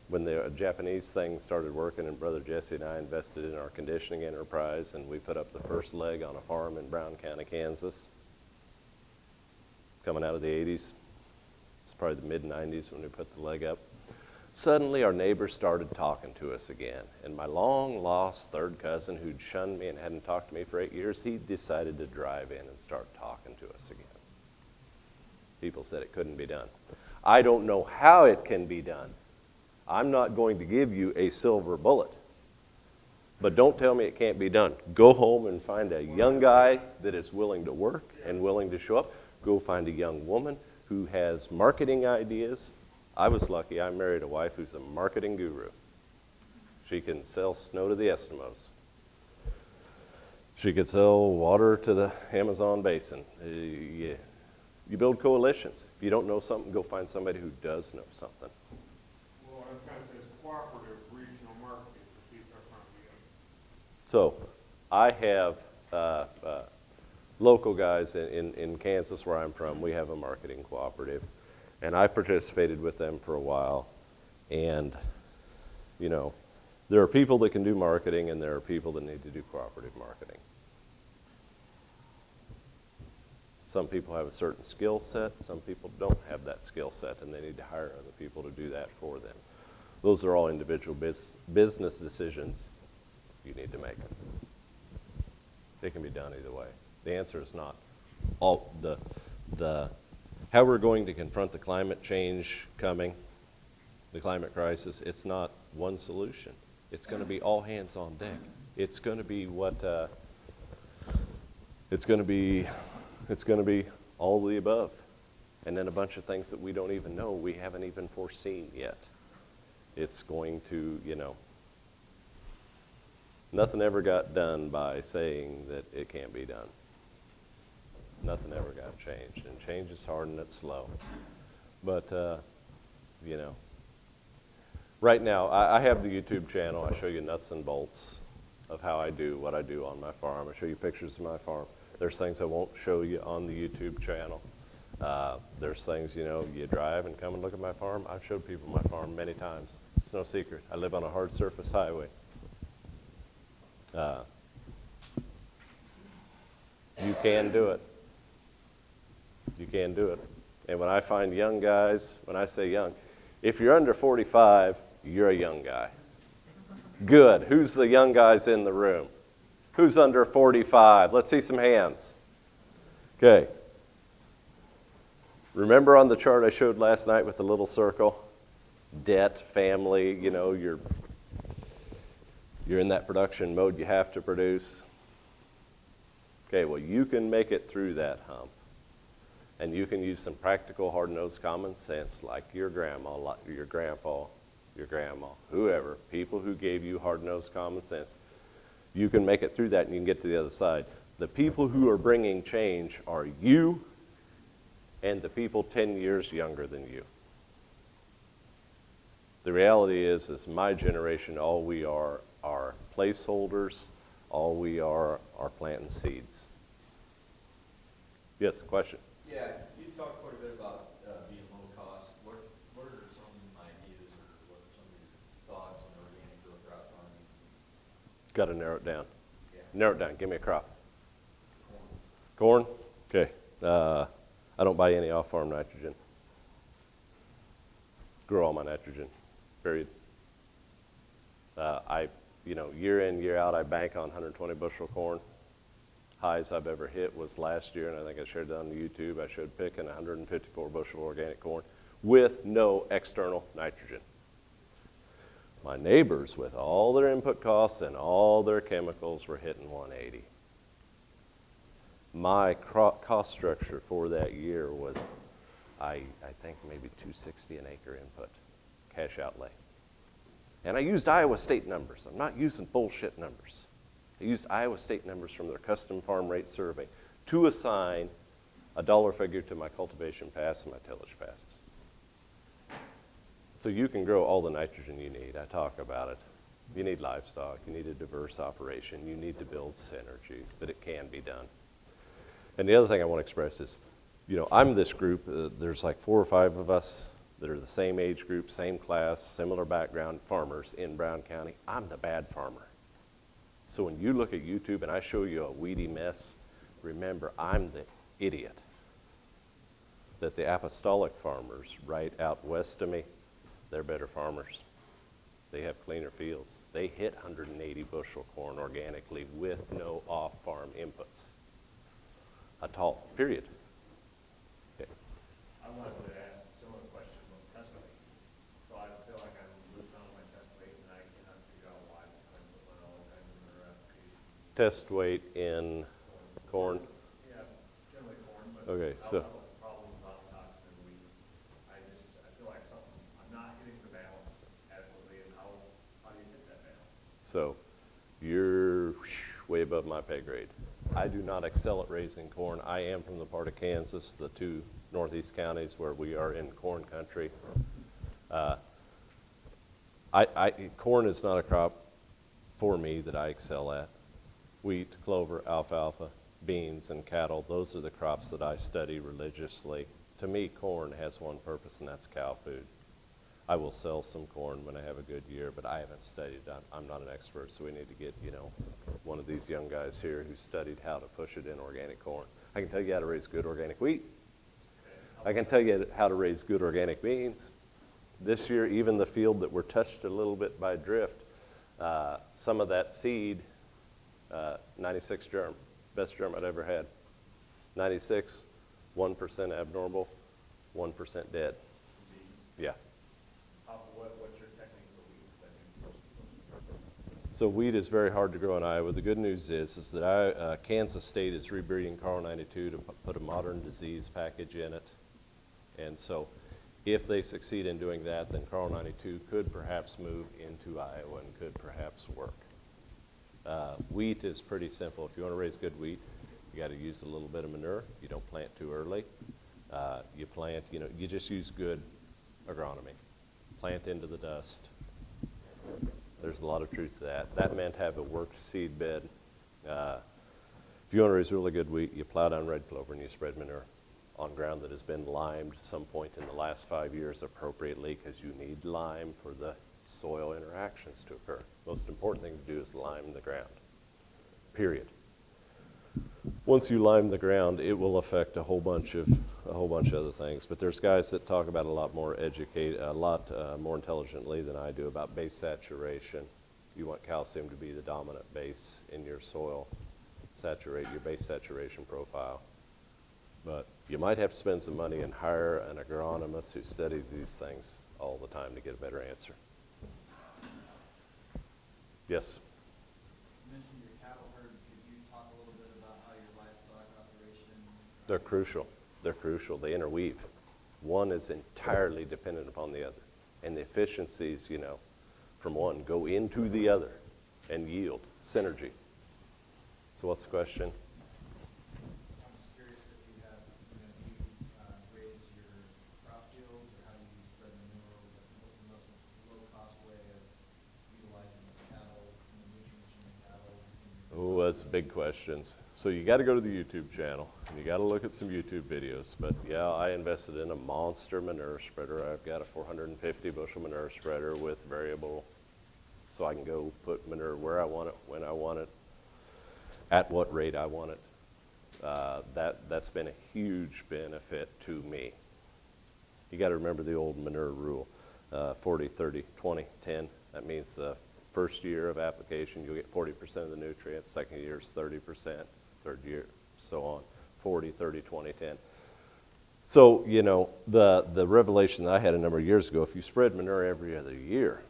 when the Japanese thing started working, and Brother Jesse and I invested in our conditioning enterprise, and we put up the first leg on a farm in Brown County, Kansas, coming out of the 80s. It's probably the mid-90s when we put the leg up. Suddenly, our neighbors started talking to us again. And my long-lost third cousin, who'd shunned me and hadn't talked to me for 8 years, he decided to drive in and start talking to us again. People said it couldn't be done. I don't know how it can be done. I'm not going to give you a silver bullet. But don't tell me it can't be done. Go home and find a young guy that is willing to work and willing to show up. Go find a young woman who has marketing ideas. I was lucky. I married a wife who's a marketing guru. She can sell snow to the Eskimos. She could sell water to the Amazon basin. You build coalitions. If you don't know something, go find somebody who does know something. Well, what I'm trying to say is cooperative regional marketing for people that are trying to get. So I have local guys in Kansas where I'm from. We have a marketing cooperative. And I participated with them for a while. And, there are people that can do marketing, and there are people that need to do cooperative marketing. Some people have a certain skill set. Some people don't have that skill set, and they need to hire other people to do that for them. Those are all individual business decisions you need to make. It can be done either way. The answer is not all the how we're going to confront the climate change coming, the climate crisis. It's not one solution. It's going to be all hands on deck. It's going to be it's going to be all the above, and then a bunch of things that we don't even know, we haven't even foreseen yet. It's going to, nothing ever got done by saying that it can't be done. Nothing ever got changed, and change is hard and it's slow. But, right now, I have the YouTube channel. I show you nuts and bolts of how I do what I do on my farm. I show you pictures of my farm. There's things I won't show you on the YouTube channel. There's things, you drive and come and look at my farm. I've showed people my farm many times. It's no secret. I live on a hard surface highway. You can do it. You can do it. And when I find young guys, when I say young, if you're under 45, you're a young guy. Good. Who's the young guys in the room? Who's under 45? Let's see some hands. Okay. Remember on the chart I showed last night with the little circle? Debt, family, you're in that production mode, you have to produce. Okay, well, you can make it through that hump. And you can use some practical, hard-nosed common sense like your grandma, like your grandpa, your grandma, whoever, people who gave you hard-nosed common sense. You can make it through that and you can get to the other side. The people who are bringing change are you and the people 10 years younger than you. The reality is my generation, all we are placeholders, all we are planting seeds. Yes, question? Yeah, you talked quite a bit about being low cost. What are some ideas or what are some of your thoughts on organic growth crop farming? Got to narrow it down. Yeah. Narrow it down. Give me a crop. Corn? Okay. I don't buy any off-farm nitrogen. Grow all my nitrogen, period. Year in, year out, I bank on 120 bushel corn. Highs I've ever hit was last year, and I think I shared that on YouTube. I showed picking 154 bushel organic corn with no external nitrogen. My neighbors, with all their input costs and all their chemicals, were hitting 180. My cost structure for that year was, I think maybe $260 an acre input, cash outlay. And I used Iowa State numbers. I'm not using bullshit numbers. I used Iowa State numbers from their custom farm rate survey to assign a dollar figure to my cultivation pass and my tillage passes. So you can grow all the nitrogen you need. I talk about it. You need livestock. You need a diverse operation. You need to build synergies, but it can be done. And the other thing I want to express is, I'm this group. There's like 4 or 5 of us that are the same age group, same class, similar background farmers in Brown County. I'm the bad farmer. So when you look at YouTube and I show you a weedy mess, remember I'm the idiot. That the apostolic farmers right out west of me, they're better farmers. They have cleaner fields. They hit 180 bushel corn organically with no off-farm inputs at all, period. Okay. I wanted to ask a similar question about test weight. So I feel like I'm losing on my test weight and I cannot figure out why I'm putting all the time in their application. Test weight in corn. Yeah, generally corn, but Okay, I so don't have a problem about toxin and wheat. I feel like I'm not hitting the balance adequately, and how do you hit that balance? So you're way above my pay grade. I do not excel at raising corn. I am from the part of Kansas, the 2 northeast counties where we are in corn country. Corn is not a crop for me that I excel at. Wheat, clover, alfalfa, beans, and cattle, those are the crops that I study religiously. To me, corn has one purpose, and that's cow food. I will sell some corn when I have a good year, but I haven't studied. I'm not an expert, so we need to get, one of these young guys here who studied how to push it in organic corn. I can tell you how to raise good organic wheat. I can tell you how to raise good organic beans. This year, even the field that were touched a little bit by drift, some of that seed, 96 germ, Best germ I'd ever had. 96, 1% abnormal, 1% dead. Yeah. What's your technique for weed? So wheat is very hard to grow in Iowa. The good news is that Kansas State is rebreeding Carl 92 to put a modern disease package in it. And so if they succeed in doing that, then Carl 92 could perhaps move into Iowa and could perhaps work. Wheat is pretty simple. If you want to raise good wheat, you got to use a little bit of manure. You don't plant too early. You plant, you just use good agronomy. Plant into the dust. There's a lot of truth to that. That meant have a worked seed bed. If you want to raise really good wheat, you plow down red clover and you spread manure on ground that has been limed some point in the last 5 years appropriately, because you need lime for the soil interactions to occur. Most important thing to do is lime the ground, period. Once you lime the ground, it will affect a whole bunch of other things. But there's guys that talk about a lot more intelligently than I do about base saturation. You want calcium to be the dominant base in your soil. Saturate your base saturation profile. But you might have to spend some money and hire an agronomist who studies these things all the time to get a better answer. Yes? You mentioned your cattle herd. Could you talk a little bit about how your livestock operation? They're crucial. They're crucial. They interweave. One is entirely dependent upon the other. And the efficiencies, from one go into the other and yield synergy. So what's the question? I'm just curious if you have, do you raise your crop yields, or how do you spread manure? What's the most low-cost way of utilizing the cattle and the nutrients from the cattle? Oh, that's big questions. So you got to go to the YouTube channel, and you got to look at some YouTube videos. But yeah, I invested in a monster manure spreader. I've got a 450 bushel manure spreader with variable, so I can go put manure where I want it, when I want it, at what rate I want it. That's been a huge benefit to me. You got to remember the old manure rule, 40, 30, 20, 10. That means the first year of application, you'll get 40% of the nutrients. Second year is 30%. Third year, so on, 40, 30, 20, 10. So, the revelation that I had a number of years ago, if you spread manure every other year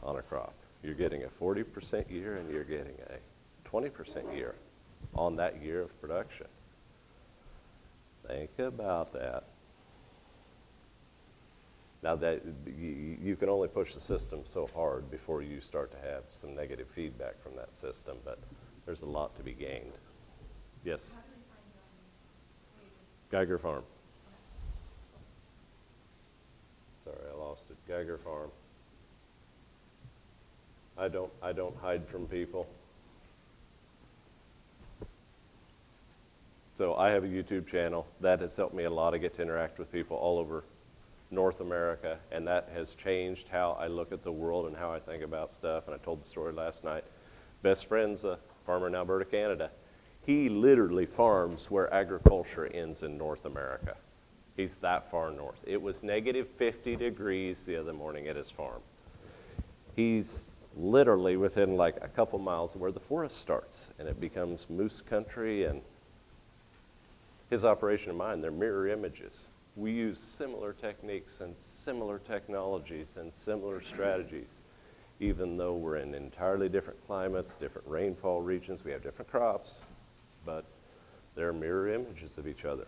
on a crop, you're getting a 40% year and you're getting a 20% year on that year of production. Think about that. Now, that you can only push the system so hard before you start to have some negative feedback from that system, but there's a lot to be gained. Yes? How do we find wages? Geiger Farm. Sorry, I lost it. Geiger Farm. I don't hide from people. So I have a YouTube channel. That has helped me a lot to get to interact with people all over North America, and that has changed how I look at the world and how I think about stuff. And I told the story last night. Best friend's a farmer in Alberta, Canada. He literally farms where agriculture ends in North America. He's that far north. It was negative 50 degrees the other morning at his farm. He's literally within like a couple miles of where the forest starts, and it becomes moose country. And his operation and mine, they're mirror images. We use similar techniques and similar technologies and similar strategies, even though we're in entirely different climates, different rainfall regions. We have different crops, but they're mirror images of each other.